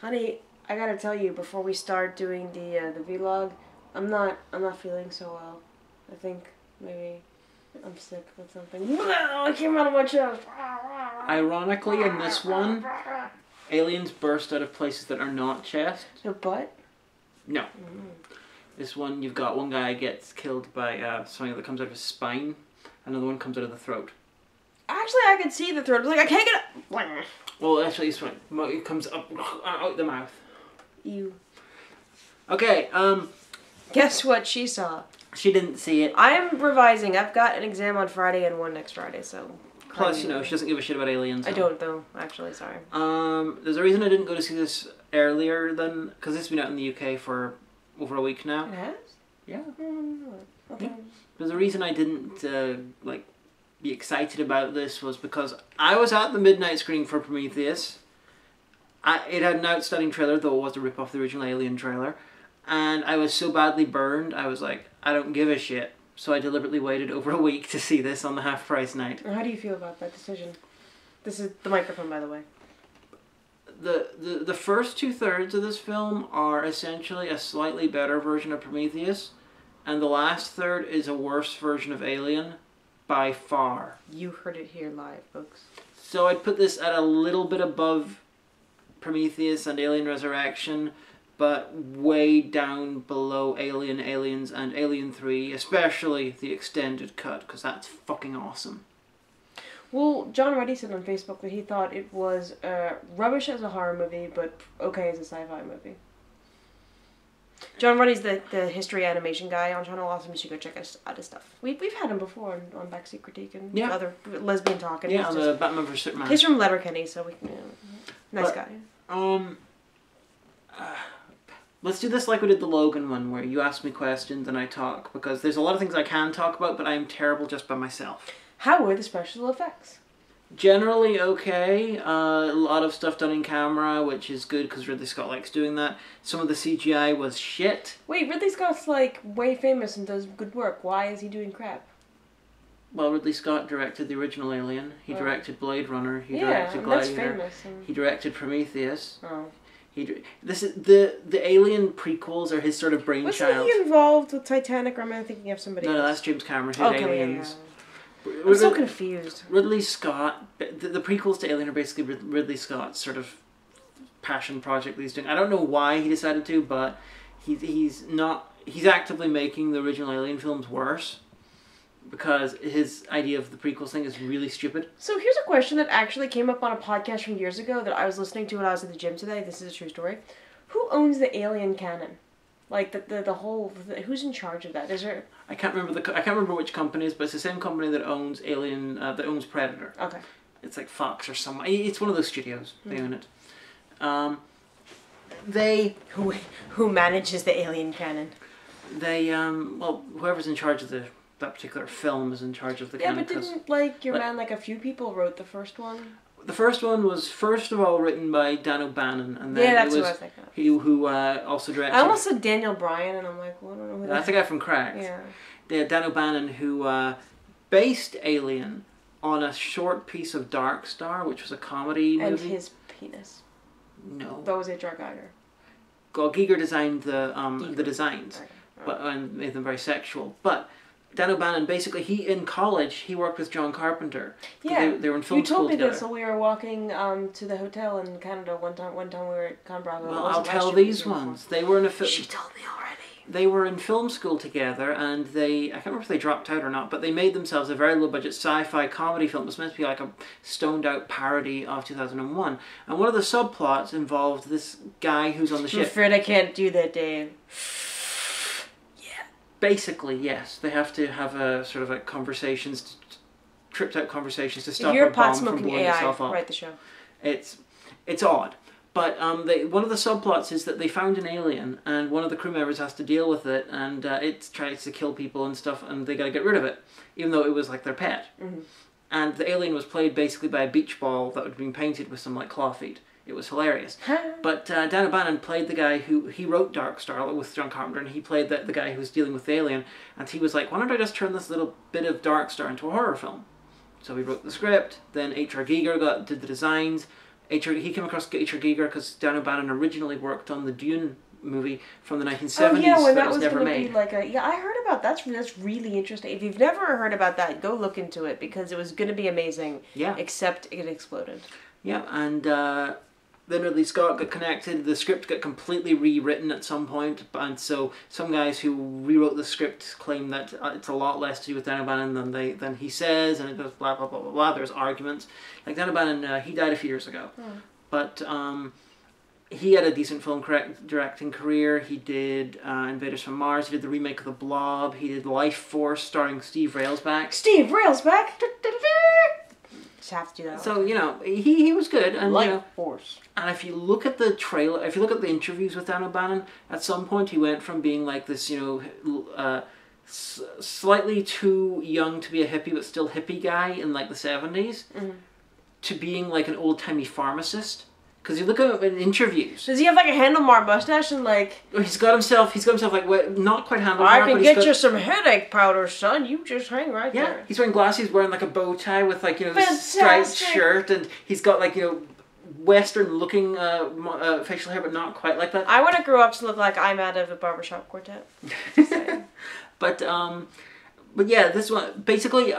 Honey, I gotta tell you before we start doing the vlog, I'm not feeling so well. I think maybe I'm sick with something. I came out of my chest. Ironically, in this one, aliens burst out of places that are not chest. Your butt? No. This one, you've got one guy gets killed by something that comes out of his spine. Another one comes out of the throat. Actually, I can see the throat. It's like, I can't get it. Well, actually, it comes up out the mouth. Ew. Okay, Guess what she saw? she didn't see it. I'm revising. I've got an exam on Friday and one next Friday, so... Plus, you know, she doesn't give a shit about aliens. So. I don't, though, actually, sorry. There's a reason I didn't go to see this earlier than... Because this has been out in the UK for over a week now. It has? Yeah. Okay. There's a reason I didn't, be excited about this was because I was at the midnight screening for Prometheus. It had an outstanding trailer, though it was a rip off the original Alien trailer. And I was so badly burned, I was like, I don't give a shit. So I deliberately waited over a week to see this on the half-price night. How do you feel about that decision? This is the microphone, by the way. The first 2/3 of this film are essentially a slightly better version of Prometheus. And the last third is a worse version of Alien. By far. You heard it here live, folks. So I'd put this at a little bit above Prometheus and Alien Resurrection, but way down below Alien, Aliens, and Alien 3, especially the extended cut, because that's fucking awesome. Well, John Reddy said on Facebook that he thought it was rubbish as a horror movie, but okay as a sci-fi movie. John Ruddy's the history animation guy on Channel Awesome. You should go check out his stuff. We've had him before on Backseat Critique and other lesbian talk. And yeah, on the Batman vs Superman. He's from Letterkenny, so we can, nice guy. Let's do this like we did the Logan one, where you ask me questions and I talk, because there's a lot of things I can talk about, but I am terrible just by myself. How were the special effects? Generally okay. A lot of stuff done in camera, which is good because Ridley Scott likes doing that. Some of the CGI was shit. Wait, Ridley Scott's like way famous and does good work. Why is he doing crap? Well, Ridley Scott directed the original Alien. He directed Blade Runner. He directed Gladiator. That's famous. He directed Prometheus. Oh. This is the Alien prequels are his sort of brainchild. Wasn't he involved with Titanic, or am I thinking of somebody else? No, that's James Cameron. Who did Aliens. Yeah. I'm so confused. Ridley Scott, the prequels to Alien are basically Ridley Scott's sort of passion project that he's doing. I don't know why he decided to, but he's actively making the original Alien films worse because his idea of the prequels thing is really stupid. So here's a question that actually came up on a podcast from years ago that I was listening to when I was at the gym today. This is a true story. Who owns the Alien canon? Like the whole, who's in charge of that? Is there? I can't remember which company it is, but it's the same company that owns Alien, that owns Predator. Okay. It's like Fox or something. It's one of those studios. They own it. Who manages the Alien canon? Well, whoever's in charge of that particular film is in charge of the canon. Yeah, but didn't a few people wrote the first one? The first one was first of all written by Dan O'Bannon, and then that's what I was thinking of. Who also directed. I almost said Daniel Bryan, and I'm like, well, I don't know who that's the guy from Cracked. Yeah, Dan O'Bannon, who based Alien on a short piece of Dark Star, which was a comedy movie. And his penis. No. That was H.R. Geiger. Well, Giger designed the designs, but and made them very sexual, but. Dan O'Bannon, basically, in college, he worked with John Carpenter. Yeah, they were in film school together. You told me this when we were walking to the hotel in Canada one time we were at Canberra. Well, I'll tell these ones. They were in a film. She told me already. They were in film school together, and I can't remember if they dropped out or not, but they made themselves a very low-budget sci-fi comedy film. It was meant to be like a stoned-out parody of 2001. And one of the subplots involved this guy who's on the ship. I'm afraid I can't do that, Dave. Basically, yes. They have to have a sort of like conversations, tripped out conversations to stop a a bomb from blowing itself up. Write the show. It's odd. But one of the subplots is that they found an alien, and one of the crew members has to deal with it, and it tries to kill people and stuff, and they got to get rid of it, even though it was like their pet. Mm-hmm. And the alien was played basically by a beach ball that had been painted with some like claw feet. It was hilarious. But Dan O'Bannon played the guy he wrote Dark Star with John Carpenter, and he played the guy who was dealing with the alien, and he was like, why don't I just turn this little bit of Dark Star into a horror film? So he wrote the script, then H.R. Giger did the designs, He came across H.R. Giger because Dan O'Bannon originally worked on the Dune movie from the 1970s. Oh yeah, when that that was never going to made. be like a... Yeah, I heard about that. That's really interesting. If you've never heard about that, go look into it because it was going to be amazing. Yeah. Except it exploded. Yeah, and then Ridley Scott got connected. The script got completely rewritten at some point, and so some guys who rewrote the script claim that it's a lot less to do with Dan O'Bannon than he says, and it does blah blah blah blah blah. There's arguments. Like Dan O'Bannon, he died a few years ago, but he had a decent film directing career. He did Invaders from Mars. He did the remake of The Blob. He did Life Force, starring Steve Railsback. Steve Railsback. Just have to do that. So he was good, and Life Force. And if you look at the trailer, if you look at the interviews with Dan O'Bannon, at some point he went from being like this, slightly too young to be a hippie but still hippie guy in like the 70s, to being like an old timey pharmacist. Because you look at him in interviews. Does he have like a handlebar mustache and like... He's got himself like, not quite handlebar. I can get you some headache powder, son. You just hang right there. Yeah, he's wearing glasses, wearing like a bow tie with like, Fantastic. striped shirt, and he's got like, Western looking facial hair, but not quite like that. I want to grow up to look like I'm out of a barbershop quartet. But yeah, this one, basically,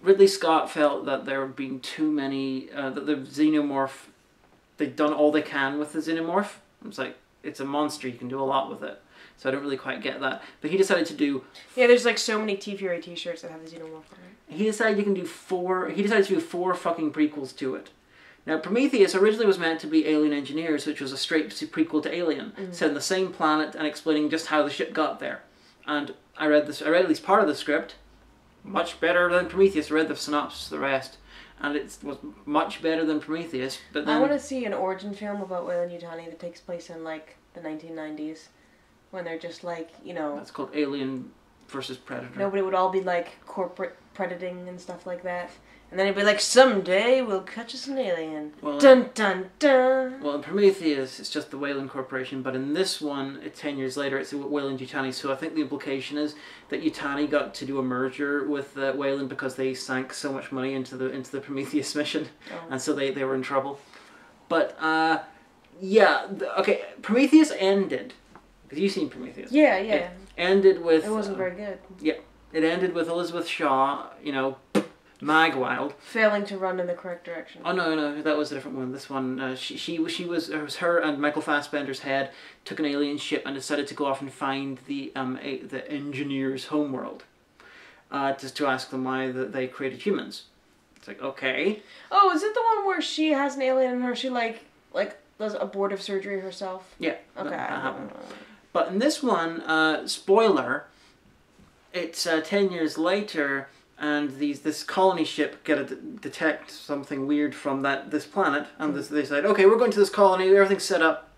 Ridley Scott felt that there had been too many, that the xenomorph, they'd done all they can with the xenomorph. It's like, it's a monster, you can do a lot with it. So I don't really quite get that. But he decided to do... Yeah, there's like so many T-Fury t-shirts that have the xenomorph on it. He decided to do 4 fucking prequels to it. Now, Prometheus originally was meant to be Alien Engineers, which was a straight prequel to Alien, set in the same planet and explaining just how the ship got there. And I read at least part of the script, much better than Prometheus. I read the synopsis of the rest, and it was much better than Prometheus. But then, I want to see an origin film about Weyland-Yutani that takes place in like the 1990s, when they're just like, That's called Alien versus Predator. No, but it would all be like corporate predating and stuff like that. And then it'd be like, someday we'll catch us an alien. Well, dun dun dun. Well, in Prometheus, it's just the Weyland Corporation, but in this one, 10 years later, it's Weyland-Yutani. So I think the implication is that Yutani got to do a merger with Weyland because they sank so much money into the Prometheus mission, and so they were in trouble. But yeah, okay, Prometheus ended. Have you seen Prometheus? Yeah. It ended with... It wasn't very good. Yeah, it ended with Elizabeth Shaw, Magwild. Failing to run in the correct direction. Oh no, that was a different one. This one, it was her and Michael Fassbender's head took an alien ship and decided to go off and find the engineers' homeworld, just to ask them why they created humans. It's like, okay. Oh, is it the one where she has an alien in her? She like does abortive surgery herself. Yeah. Okay. That happened. But in this one, spoiler, it's 10 years later. And this colony ship detect something weird from this planet, and they decide, okay, we're going to this colony. Everything's set up.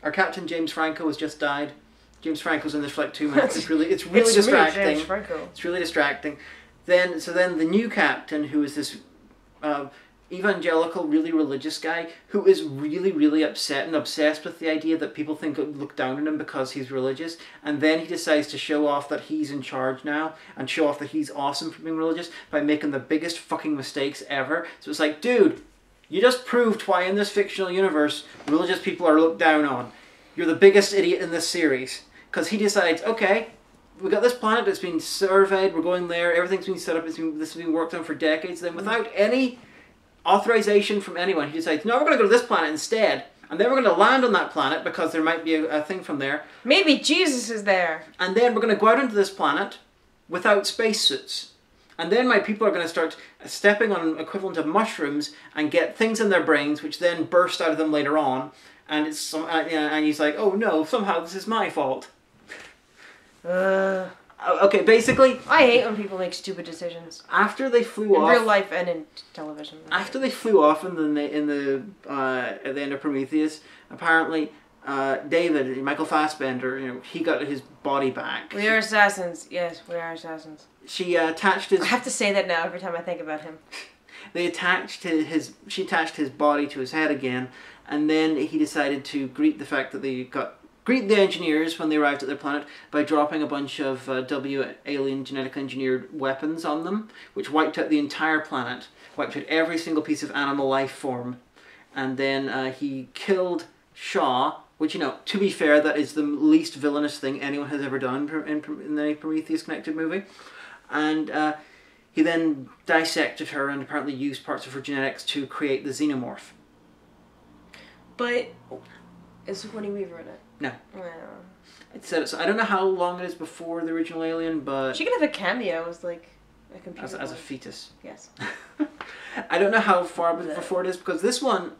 Our captain James Franco has just died. James Franco's in this for like 2 minutes. It's really distracting. Me, James Franco. It's really distracting. Then the new captain, who is this evangelical, really religious guy, who is really, really upset and obsessed with the idea that people look down on him because he's religious, and then he decides to show off that he's in charge now, and show off that he's awesome for being religious by making the biggest fucking mistakes ever. So it's like, dude, you just proved why in this fictional universe religious people are looked down on. You're the biggest idiot in this series. Because he decides, okay, we got this planet that's been surveyed, we're going there, everything's been set up, this has been worked on for decades, then without any authorization from anyone, he decides, no, we're going to go to this planet instead, and then we're going to land on that planet because there might be a thing from there. Maybe Jesus is there. And then we're going to go out into this planet without spacesuits. And then my people are going to start stepping on an equivalent of mushrooms and get things in their brains which then burst out of them later on. And and he's like, oh no, somehow this is my fault. Okay, basically... I hate when people make stupid decisions. After they flew off... In real life and in television. After they flew off at the end of Prometheus, apparently David, Michael Fassbender, he got his body back. We are assassins. Yes, we are assassins. She attached his... I have to say that now every time I think about him. She attached his body to his head again, and then he decided to greet the fact that greet the engineers when they arrived at their planet by dropping a bunch of alien genetically engineered weapons on them, which wiped out the entire planet, wiped out every single piece of animal life form, and then he killed Shaw, which, you know, to be fair, that is the least villainous thing anyone has ever done in the Prometheus-connected movie. And he then dissected her and apparently used parts of her genetics to create the xenomorph. But is Sigourney Weaver in it? No. Oh. It said so. I don't know how long it is before the original Alien, but She could have a cameo as like a computer. as a fetus. Yes. I don't know how far before it is, because this one,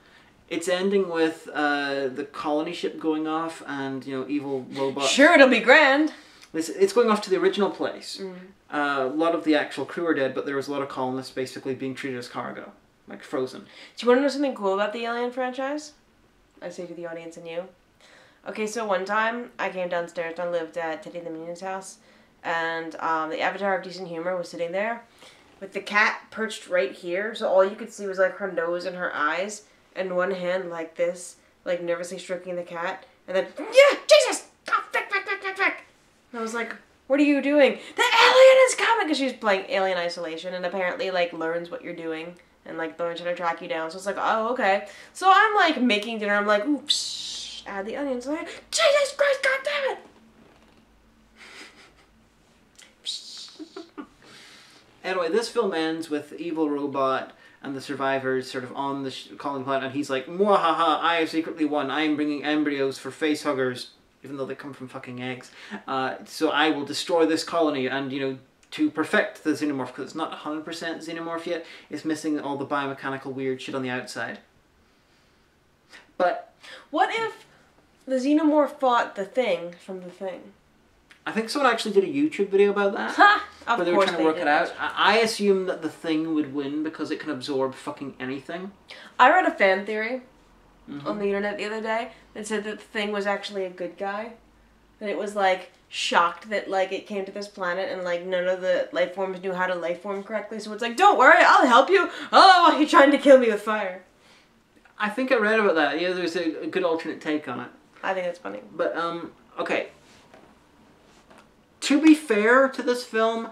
it's ending with the colony ship going off and, you know, evil robots. Sure, it'll be grand. It's going off to the original place. A lot of the actual crew are dead, but there was a lot of colonists basically being treated as cargo, like frozen. Do you want to know something cool about the Alien franchise? I say to the audience and you. Okay, so one time I came downstairs. I lived at Teddy the Minion's house, and the Avatar of Decent Humor was sitting there with the cat perched right here. So all you could see was like her nose and her eyes, and one hand like this, like nervously stroking the cat, and then yeah, Jesus, oh, frick. And I was like, what are you doing? The alien is coming! Because she's playing Alien Isolation and apparently, like, learns what you're doing and, like, learns how to track you down. So it's like, oh, okay. So I'm, like, making dinner. I'm like, oops, add the onions. I'm like, Jesus Christ, goddammit! Anyway, this film ends with the evil robot and the survivors sort of on the colony planet, and he's like, mwahaha, I have secretly won. I am bringing embryos for face huggers, even though they come from fucking eggs. So I will destroy this colony, and, you know, to perfect the xenomorph, because it's not 100% xenomorph yet, it's missing all the biomechanical weird shit on the outside. But what if the xenomorph fought the Thing from the Thing? I think someone actually did a YouTube video about that. Ha! Where they were trying to work it out. I assume that the Thing would win because it can absorb fucking anything. I read a fan theory on the internet the other day that said that the Thing was actually a good guy. That it was like shocked that like it came to this planet and like none of the life forms knew how to life form correctly. So it's like, don't worry, I'll help you. Oh, you're trying to kill me with fire. I think I read about that. Yeah, there's a good alternate take on it. I think that's funny. But okay. To be fair to this film,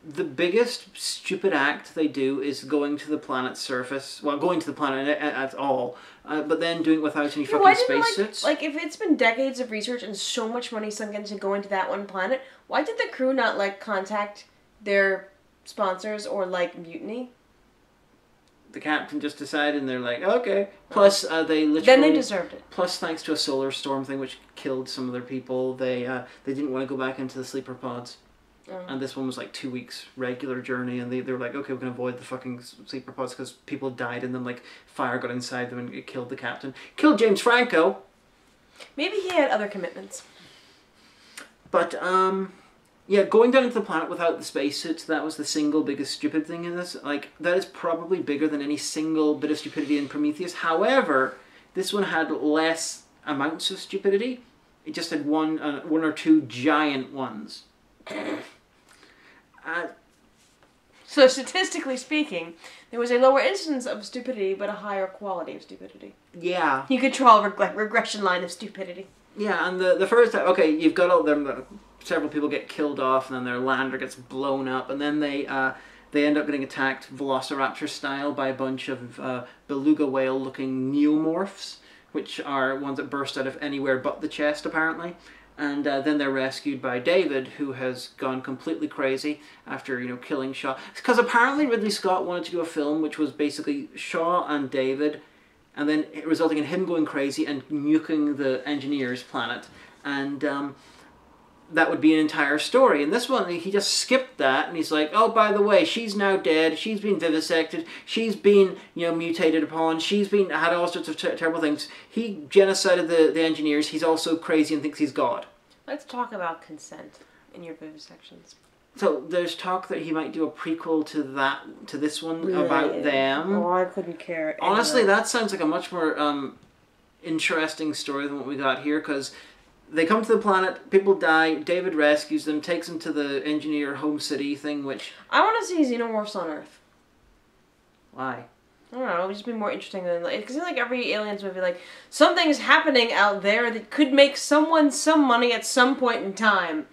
the biggest stupid act they do is going to the planet's surface. Well, going to the planet at all, but then doing it without any fucking spacesuits. Like, if it's been decades of research and so much money sunk into going to that one planet, why did the crew not, like, contact their sponsors or, like, mutiny? The captain just decided, and they're like, okay. Plus, they literally... Then they deserved it. Plus, thanks to a solar storm thing, which killed some of their people, they didn't want to go back into the sleeper pods. And this one was like 2 weeks regular journey, and they were like, okay, we can avoid the fucking sleeper pods because people died in them, like fire got inside them and it killed the captain. Killed James Franco. Maybe he had other commitments. But, yeah, going down into the planet without the spacesuits, that was the single biggest stupid thing in this. Like, that is probably bigger than any single bit of stupidity in Prometheus. However, this one had less amounts of stupidity. It just had one or two giant ones. So statistically speaking, there was a lower instance of stupidity, but a higher quality of stupidity. Yeah. You could draw a regression line of stupidity. Yeah, and the first time, okay, you've got all them, several people get killed off, and then their lander gets blown up, and then they end up getting attacked Velociraptor style by a bunch of beluga whale looking neomorphs, which are ones that burst out of anywhere but the chest apparently. And then they're rescued by David, who has gone completely crazy after, you know, killing Shaw. Because apparently Ridley Scott wanted to do a film which was basically Shaw and David, and then resulting in him going crazy and nuking the engineer's planet. And that would be an entire story. In this one, he just skipped that, and he's like, oh, by the way, she's now dead, she's been vivisected, she's been, you know, mutated upon, she's been, had all sorts of terrible things. He genocided the engineers, he's also crazy and thinks he's God. Let's talk about consent in your vivisections. So, there's talk that he might do a prequel to this one about them. Oh, I couldn't care. Honestly, that sounds like a much more interesting story than what we got here, because they come to the planet, people die, David rescues them, takes them to the engineer home city thing, which... I want to see xenomorphs on Earth. Why? I don't know, it would just be more interesting than... Because like every Aliens movie, like, something's happening out there that could make someone some money at some point in time.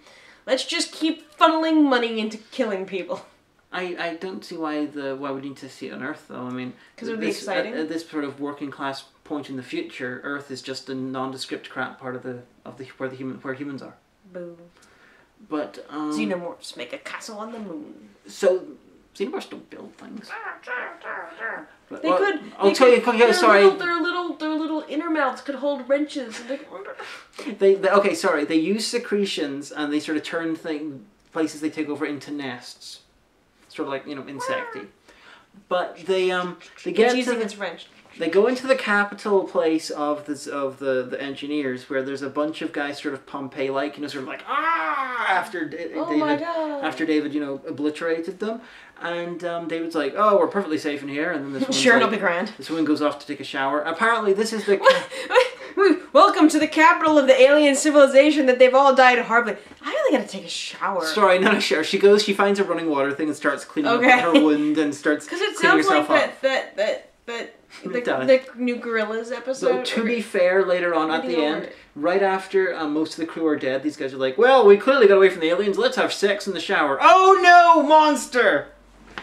Let's just keep funneling money into killing people. I don't see why we need to see it on Earth though. I mean, because it would be exciting. At this sort of working class point in the future, Earth is just a nondescript crap part of where humans are. Boo. But xenomorphs make a castle on the moon. So xenomorphs don't build things. They could. I'll tell you. Sorry. Their little inner mouths could hold wrenches. And they use secretions and they sort of turn places they take over into nests, sort of like insecty. But they get it's easy wrenched. They go into the capital place of the engineers, where there's a bunch of guys sort of Pompeii-like, sort of like after David obliterated them, and David's like, oh, we're perfectly safe in here, and then this sure, it'll be grand. This woman goes off to take a shower. Apparently, this is the welcome to the capital of the alien civilization that they've all died horribly. I really gotta take a shower. Sorry, not a shower. She finds a running water thing and starts cleaning up her wound and starts cleaning herself up. Because it sounds like the new Gorillas episode. So to be fair, later on at the end, right after most of the crew are dead, these guys are like, well, we clearly got away from the aliens, let's have sex in the shower. Oh no, monster!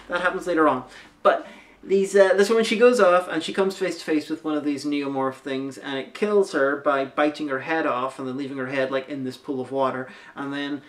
That happens later on. But this woman, she goes off and she comes face to face with one of these neomorph things, and it kills her by biting her head off and then leaving her head like in this pool of water. And then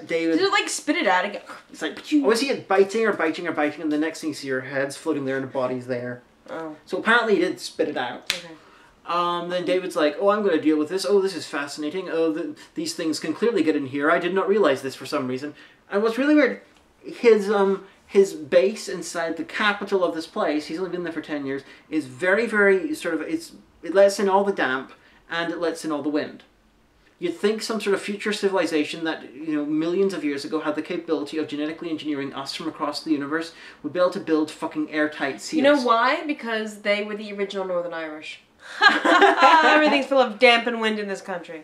David... Did it like spit it out again? It's like, oh, see it biting her, and the next thing you see, her head's floating there and her body's there. Oh. So apparently he did spit it out. Okay. Then David's like, oh, I'm going to deal with this. Oh, this is fascinating. Oh, these things can clearly get in here. I did not realize this for some reason. And what's really weird, his base inside the capital of this place, he's only been there for 10 years, is very, very sort of, it lets in all the damp and it lets in all the wind. You'd think some sort of future civilization that, millions of years ago had the capability of genetically engineering us from across the universe would be able to build fucking airtight seals. You know why? Because they were the original Northern Irish. Everything's full of damp and wind in this country.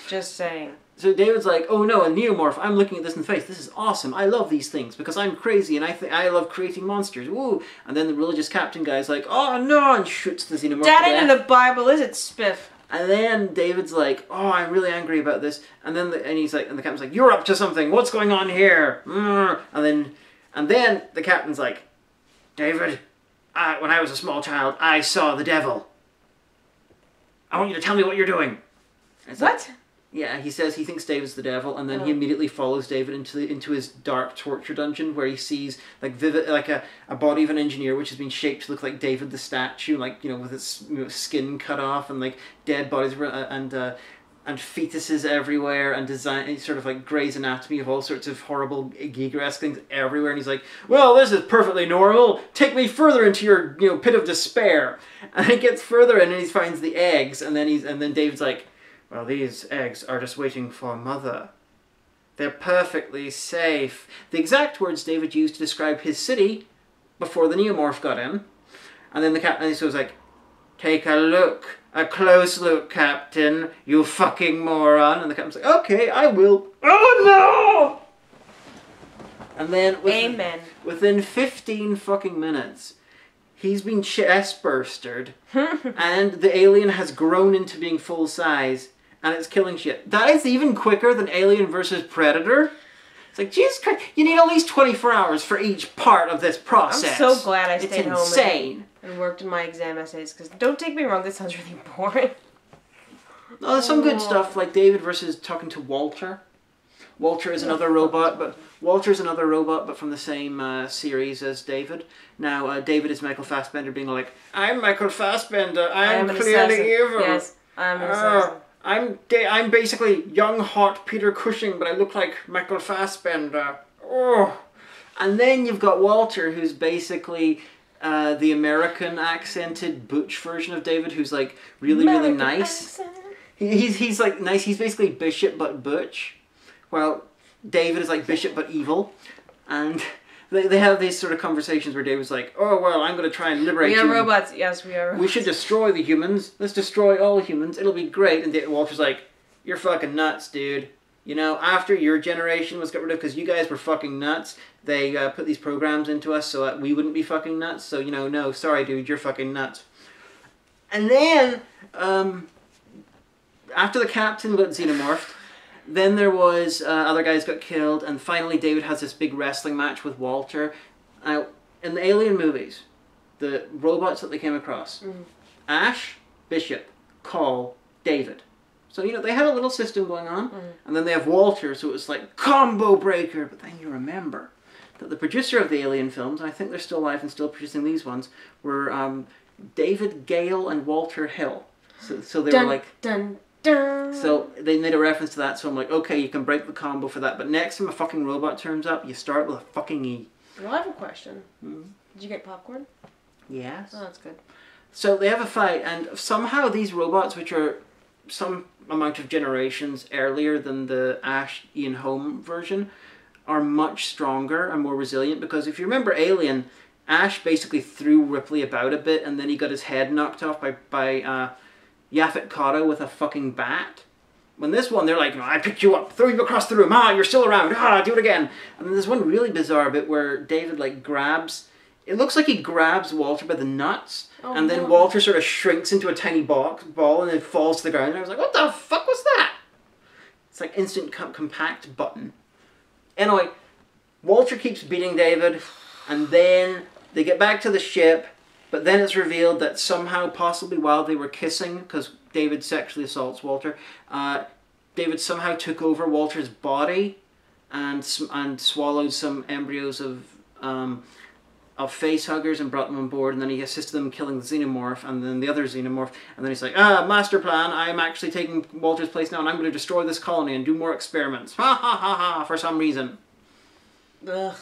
Just saying. So David's like, oh no, a neomorph, I'm looking at this in the face. This is awesome. I love these things because I'm crazy and I love creating monsters. Woo! And then the religious captain guy's like, oh no, and shoots the xenomorph. That ain't in the Bible, is it, Spiff? And then David's like, oh, I'm really angry about this. And then the captain's like, you're up to something. What's going on here? And then the captain's like, David, when I was a small child, I saw the devil. I want you to tell me what you're doing. What? Like, yeah, he says he thinks David's the devil, and then he immediately follows David into his dark torture dungeon, where he sees like a body of an engineer which has been shaped to look like David the statue, with its skin cut off and like dead bodies and fetuses everywhere, and design sort of like Grey's Anatomy of all sorts of horrible Giger-esque things everywhere. And he's like, well, this is perfectly normal. Take me further into your pit of despair. And he gets further in and he finds the eggs, and then David's like, well, these eggs are just waiting for mother. They're perfectly safe. The exact words David used to describe his city before the neomorph got in. And then the captain was like, take a look. A close look, Captain. You fucking moron. And the captain's like, okay, I will. Oh, no! And then within 15 fucking minutes, he's been chest bursted. And the alien has grown into being full size. And it's killing shit. That is even quicker than Alien versus Predator. It's like, Jesus Christ, you need at least 24 hours for each part of this process. I'm so glad I stayed home. It's insane. And worked in my exam essays, because don't take me wrong, this sounds really boring. No, there's some good stuff, like David versus talking to Walter. Walter is another robot, but from the same series as David. Now, David is Michael Fassbender being like, I'm Michael Fassbender, I'm clearly evil. Yes, I'm an assassin. I'm basically young, hot Peter Cushing, but I look like Michael Fassbender. Oh. And then you've got Walter, who's basically the American accented butch version of David, who's like really nice. He's like nice. He's basically Bishop but butch. Well, David is like Bishop but evil, and they have these sort of conversations where David's like, oh, well, I'm going to try and liberate you. We are robots. Yes, we are robots. We should destroy the humans. Let's destroy all humans. It'll be great. And Walter's like, you're fucking nuts, dude. After your generation was got rid of because you guys were fucking nuts, they put these programs into us so that we wouldn't be fucking nuts. So, no, sorry, dude, you're fucking nuts. And then, after the captain got xenomorphed, Then there was other guys got killed, and finally David has this big wrestling match with Walter. Now, in the Alien movies, the robots that they came across, Ash, Bishop, Call, David. So, you know, they had a little system going on, and then they have Walter, so it was like combo breaker. But then you remember that the producer of the Alien films, and I think they're still alive and still producing these ones, were David Gale and Walter Hill. So they were like... Dun, dun. So they made a reference to that, so I'm like, okay, you can break the combo for that, but next time a fucking robot turns up, you start with a fucking E. Well, I have a question. Did you get popcorn? Yes. Oh, that's good. So they have a fight, and somehow these robots, which are some amount of generations earlier than the Ash Ian Holm version, are much stronger and more resilient, because if you remember Alien, Ash basically threw Ripley about a bit, and then he got his head knocked off by Yaphet Kotto with a fucking bat. When this one, they're like, I picked you up, threw you across the room, you're still around, do it again. And then there's one really bizarre bit where David like grabs, it looks like he grabs Walter by the nuts, and then Walter sort of shrinks into a tiny ball and then falls to the ground. And I was like, what the fuck was that? It's like instant compact button. Anyway, Walter keeps beating David, and then they get back to the ship, but then it's revealed that somehow, possibly while they were kissing, because David sexually assaults Walter, David somehow took over Walter's body and swallowed some embryos of facehuggers and brought them on board, and then he assisted them in killing the xenomorph and then the other xenomorph, and then he's like, master plan, I am actually taking Walter's place now and I'm going to destroy this colony and do more experiments. Ha ha ha ha, for some reason. Ugh,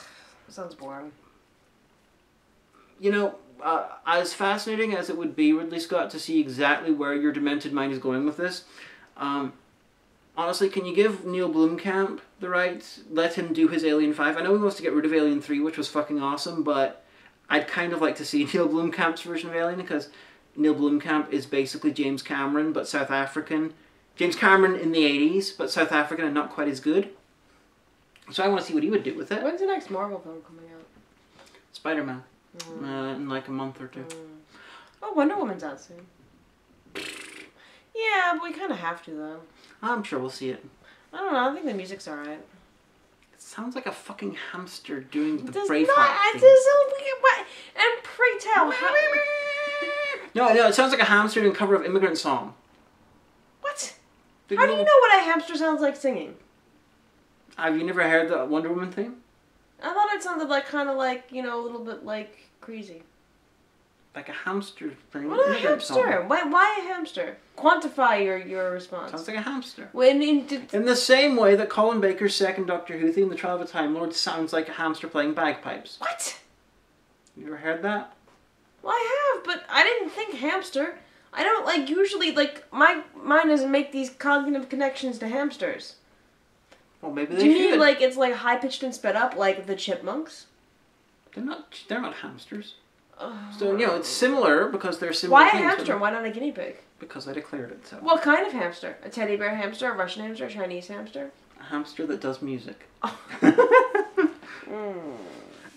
sounds boring. You know, as fascinating as it would be, Ridley Scott, to see exactly where your demented mind is going with this, honestly, can you give Neil Blomkamp the rights? Let him do his Alien 5. I know he wants to get rid of Alien 3, which was fucking awesome, but I'd kind of like to see Neil Blomkamp's version of Alien, because Neil Blomkamp is basically James Cameron, but South African. James Cameron in the 80s, but South African and not quite as good. So I want to see what he would do with it. When's the next Marvel film coming out? Spider-Man. In like a month or two. Oh, Wonder Woman's out soon. Yeah, but we kind of have to, though. I'm sure we'll see it. I don't know, I think the music's alright. It sounds like a fucking hamster doing the Braveheart Braveheart thing. And pray tell, how... No, it sounds like a hamster doing a cover of Immigrant Song. What? How do you know what a hamster sounds like singing? Have you never heard the Wonder Woman theme? I thought it sounded like, kind of like, you know, a little bit like crazy. Like a hamster playing What a Immigrant hamster? Song. Why a hamster? Quantify your response. Sounds like a hamster. In the same way that Colin Baker's second Doctor Who theme, The Trial of a Time Lord, sounds like a hamster playing bagpipes. What? You ever heard that? Well, I have, but I didn't think hamster. I don't, usually, my mind doesn't make these cognitive connections to hamsters. Well, maybe they should. Do should. you mean, it's, high-pitched and sped up, like the chipmunks? They're not hamsters. So, you know, it's similar because they're similar Why a things, hamster? Why not a guinea pig? Because I declared it so. What kind of hamster? A teddy bear hamster, a Russian hamster, a Chinese hamster? A hamster that does music.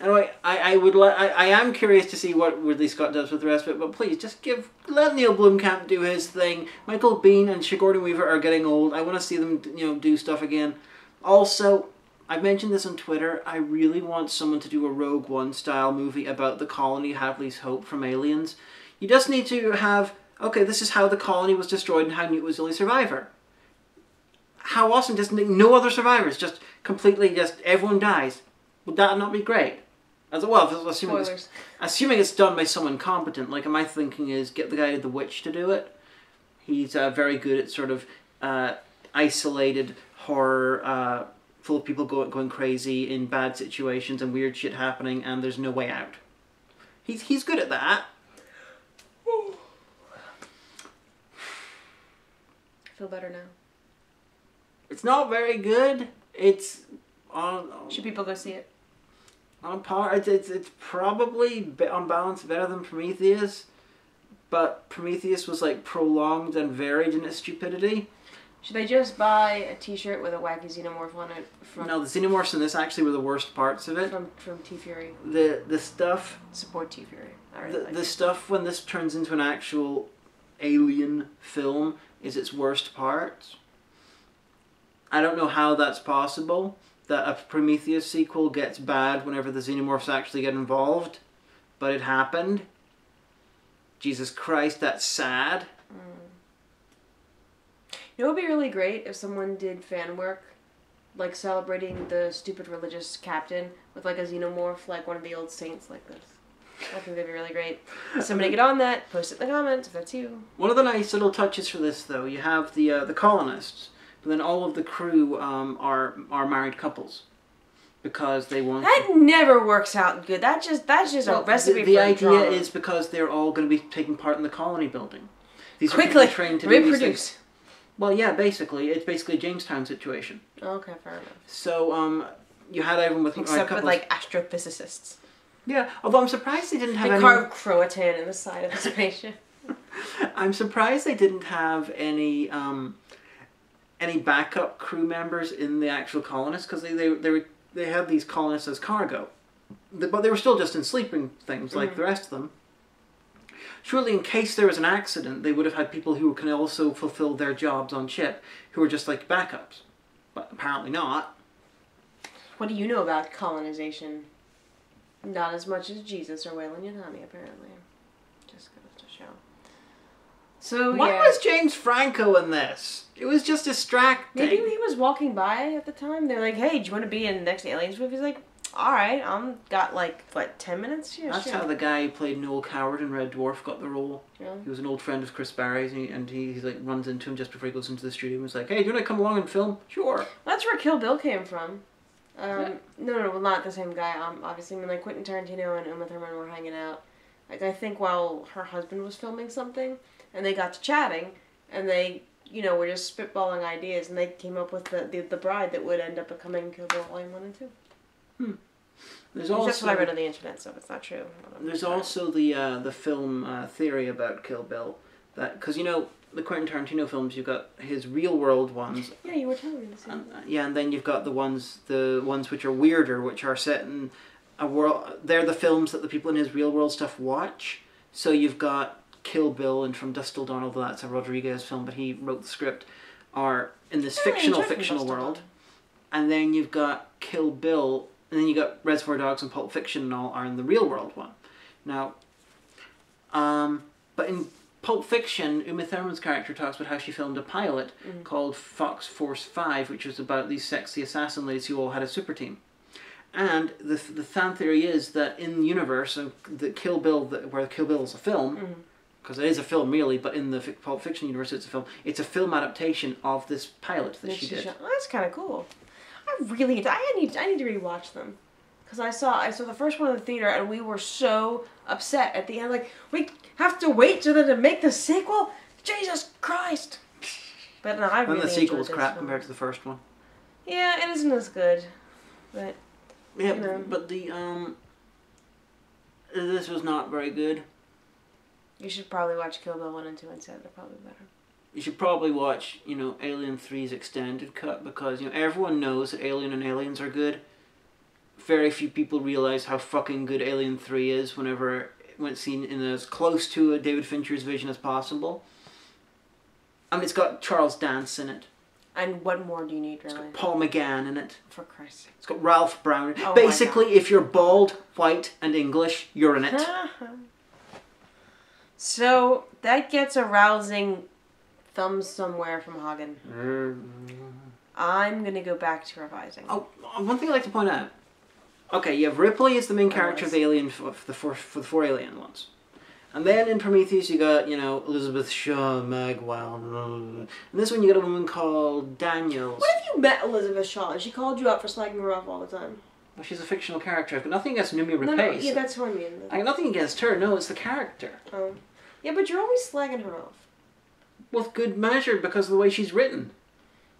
Anyway, I am curious to see what Ridley Scott does with the rest of it, but please, just let Neil Blomkamp do his thing. Michael Biehn and Sigourney Weaver are getting old. I want to see them, do stuff again. Also, I've mentioned this on Twitter, I really want someone to do a Rogue One style movie about the colony Hadley's Hope from Aliens. You just need to have, okay, this is how the colony was destroyed and how Newt was the only survivor. How awesome, just no other survivors, just everyone dies. Would that not be great? Assuming it's done by someone competent, am I thinking is get the guy who did The Witch to do it. He's very good at sort of isolated horror, full of people going crazy in bad situations and weird shit happening, and there's no way out. He's good at that. I feel better now. It's not very good. It's should people go see it? On par. It's probably on balance better than Prometheus, but Prometheus was prolonged and varied in its stupidity. Should they just buy a T-shirt with a wacky xenomorph on it? No, the xenomorphs in this actually were the worst parts of it. From T-Fury. The stuff... Support T-Fury. The stuff when this turns into an actual alien film is its worst part. I don't know how that's possible, that a Prometheus sequel gets bad whenever the xenomorphs actually get involved, but it happened. Jesus Christ, that's sad. You know what would be really great if someone did fan work, like celebrating the stupid religious captain with like a xenomorph, like one of the old saints like this. I think that'd be really great. Somebody get on that, post it in the comments if that's you. One of the nice little touches for this, though, you have the colonists, but then all of the crew are married couples. Because they want... That never works out good. That's just a recipe for the idea drama. is because they're all going to be taking part in the colony building. These Quickly, are people trained to reproduce. Do these things. Well, yeah, basically. It's basically a Jamestown situation. Okay, fair enough. So, you had everyone with except couples. with, like, astrophysicists. Yeah, although I'm surprised they didn't have they any... carved Croatan in the side of the spaceship. I'm surprised they didn't have any backup crew members in the actual colonists, because they had these colonists as cargo. But they were still just in sleeping things like the rest of them. Surely in case there was an accident, they would have had people who can also fulfill their jobs on ship, who were just like backups. But apparently not. What do you know about colonization? Not as much as Jesus or Waylon Yagami, apparently. Just goes to show. So, Why was James Franco in this? It was just distracting. Maybe he was walking by at the time. They're like, hey, do you want to be in the next Aliens movie? He's like, alright, got like, what, 10 minutes? Yeah, That's sure. how the guy who played Noel Coward in Red Dwarf got the role. Yeah. He was an old friend of Chris Barry's, and he's like runs into him just before he goes into the studio and was like, hey, do you want to come along and film? Sure. That's where Kill Bill came from. No, well, not the same guy. Obviously, I mean, like, Quentin Tarantino and Uma Thurman were hanging out. Like, I think while her husband was filming something, and they got to chatting, and they, were just spitballing ideas, and they came up with the bride that would end up becoming Kill Bill Volume 1 and 2. There's that's what I read on the internet, so it's not true. There's also the film theory about Kill Bill, that because the Quentin Tarantino films, you've got his real world ones. Yeah, you were telling me this. And then you've got the ones which are weirder, which are set in a world. They're the films that the people in his real world stuff watch. So you've got Kill Bill and From Dusk Till Dawn, although that's a Rodriguez film, but he wrote the script, are in this fictional world. And then you've got Kill Bill, and then you got Reservoir Dogs and Pulp Fiction and all are in the real world one. Now, but in Pulp Fiction, Uma Thurman's character talks about how she filmed a pilot called Fox Force 5, which was about these sexy assassin ladies who all had a super team. And the fan theory is that in the universe of the Kill Bill, where Kill Bill is a film, because it is a film really, but in the Pulp Fiction universe it's a film. It's a film adaptation of this pilot that she did. Oh, that's kind of cool. I need to rewatch them. Because I saw the first one in the theater and we were so upset at the end. Like, we have to wait till them to make the sequel? Jesus Christ! But no, I really And the sequel was enjoyed crap this compared to the first one. Yeah, it isn't as good. But, yeah, but the, this was not very good. You should probably watch Kill Bill 1 and 2 instead. They're probably better. You should probably watch, Alien 3's extended cut, because, everyone knows that Alien and Aliens are good. Very few people realize how fucking good Alien 3 is whenever it's seen in as close to a David Fincher's vision as possible. I mean, it's got Charles Dance in it. And what more do you need, really? It's got Paul McGann in it. For Christ's sake. It's got Ralph Brown. Oh, basically, if you're bald, white, and English, you're in it. So, that gets a rousing thumbs somewhere from Hagan. I'm going to go back to revising. Oh, one thing I'd like to point out. Okay, you have Ripley as the main character of the Alien for the four Alien ones. And then in Prometheus you got, Elizabeth Shaw, Magwell. And this one you got a woman called Daniels. What if you met Elizabeth Shaw and she called you out for slagging her off all the time? Well, she's a fictional character. I've got nothing against Numi Rapace. No, yeah, that's what I mean. I got nothing against her. No, it's the character. Oh. Yeah, but you're always slagging her off. With good measure, because of the way she's written.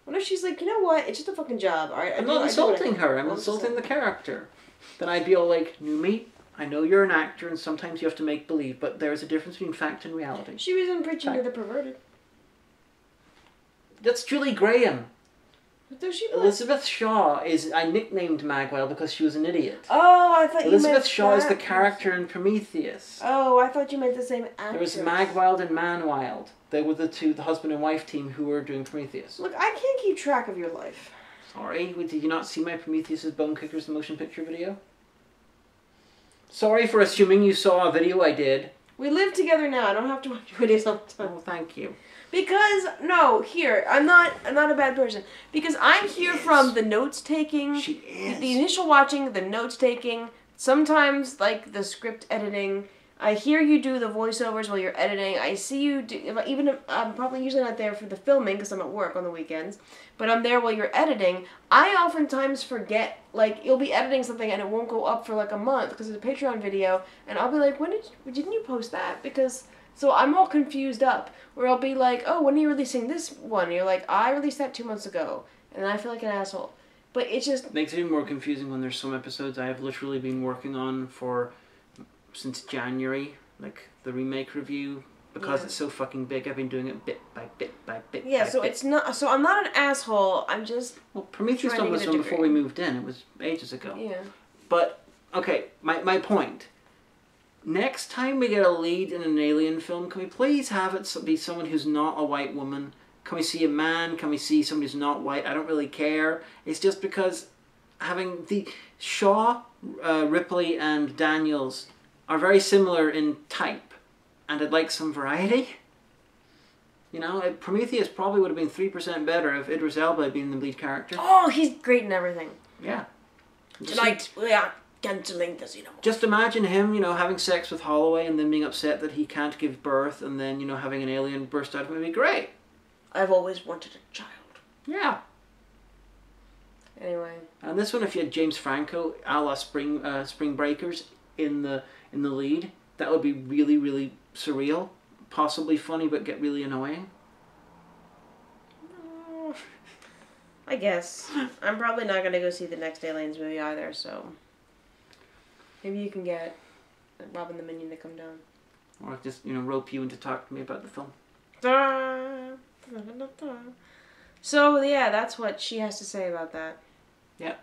What if she's like, you know what, it's just a fucking job, alright? I'm not insulting her, I'm insulting the character. Then I'd be all like, Numi, I know you're an actor and sometimes you have to make believe, but there is a difference between fact and reality. She was in Preaching to the Perverted. That's Julie Graham. What does she play? Elizabeth Shaw is... I nicknamed Magwell because she was an idiot. Oh, I thought you meant Elizabeth Shaw is the that character person. in Prometheus. Oh, I thought you meant the same actress. There was Magwild and Manwild. They were the husband and wife team who were doing Prometheus. Look, I can't keep track of your life. Sorry, did you not see my Prometheus' Bone Kickers the motion picture video? Sorry for assuming you saw a video I did. We live together now. I don't have to watch videos all the time. Oh, thank you. Because no, here I'm not a bad person. Because I'm here from the notes taking, She is. the initial watching, the notes taking. Sometimes like the script editing. I hear you do the voiceovers while you're editing. I see you do, even if I'm probably usually not there for the filming because I'm at work on the weekends, but I'm there while you're editing. I oftentimes forget, like, you'll be editing something and it won't go up for like a month because it's a Patreon video, and I'll be like, didn't you post that? Because, so I'm all confused up, where I'll be like, oh, when are you releasing this one? And you're like, I released that 2 months ago, and then I feel like an asshole. But it just... makes it even more confusing when there's some episodes I have literally been working on since January, like the remake review, because it's so fucking big. I've been doing it bit by bit by bit. Yeah, by so bit. it's not. So I'm not an asshole. I'm just. Well, Prometheus done this one before we moved in. It was ages ago. Yeah. But okay, my point. Next time we get a lead in an alien film, can we please have it be someone who's not a white woman? Can we see a man? Can we see somebody who's not white? I don't really care. It's just because having the Shaw, Ripley, and Daniels are very similar in type, and I'd like some variety. You know, Prometheus probably would have been 3% better if Idris Elba had been the lead character. Oh, he's great in everything. Yeah. Tonight we are cancelling the cinema. Just imagine him, you know, having sex with Holloway and then being upset that he can't give birth, and then, you know, having an alien burst out of him would be great. I've always wanted a child. Yeah. Anyway. And this one, if you had James Franco, a la Spring Breakers, in the lead, that would be really, really surreal, possibly funny, but get really annoying. I guess. I'm probably not going to go see the next Aliens movie either, so maybe you can get Robin the Minion to come down. Or just, you know, rope you in to talk to me about the film. So, yeah, that's what she has to say about that. Yeah.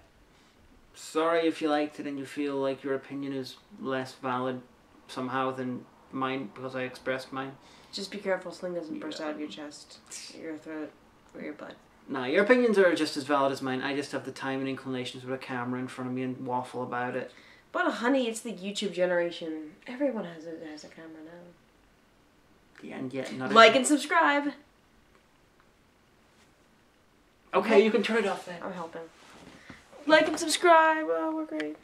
Sorry if you liked it and you feel like your opinion is less valid somehow than mine because I expressed mine. Just be careful something doesn't burst out of your chest, your throat, or your butt. No, your opinions are just as valid as mine. I just have the time and inclinations with a camera in front of me and waffle about it. But honey, it's the YouTube generation. Everyone has a camera now. Yeah, and yet not. Like and subscribe. Okay, you can turn it off then. I'm helping. Like and subscribe. Oh, we're great.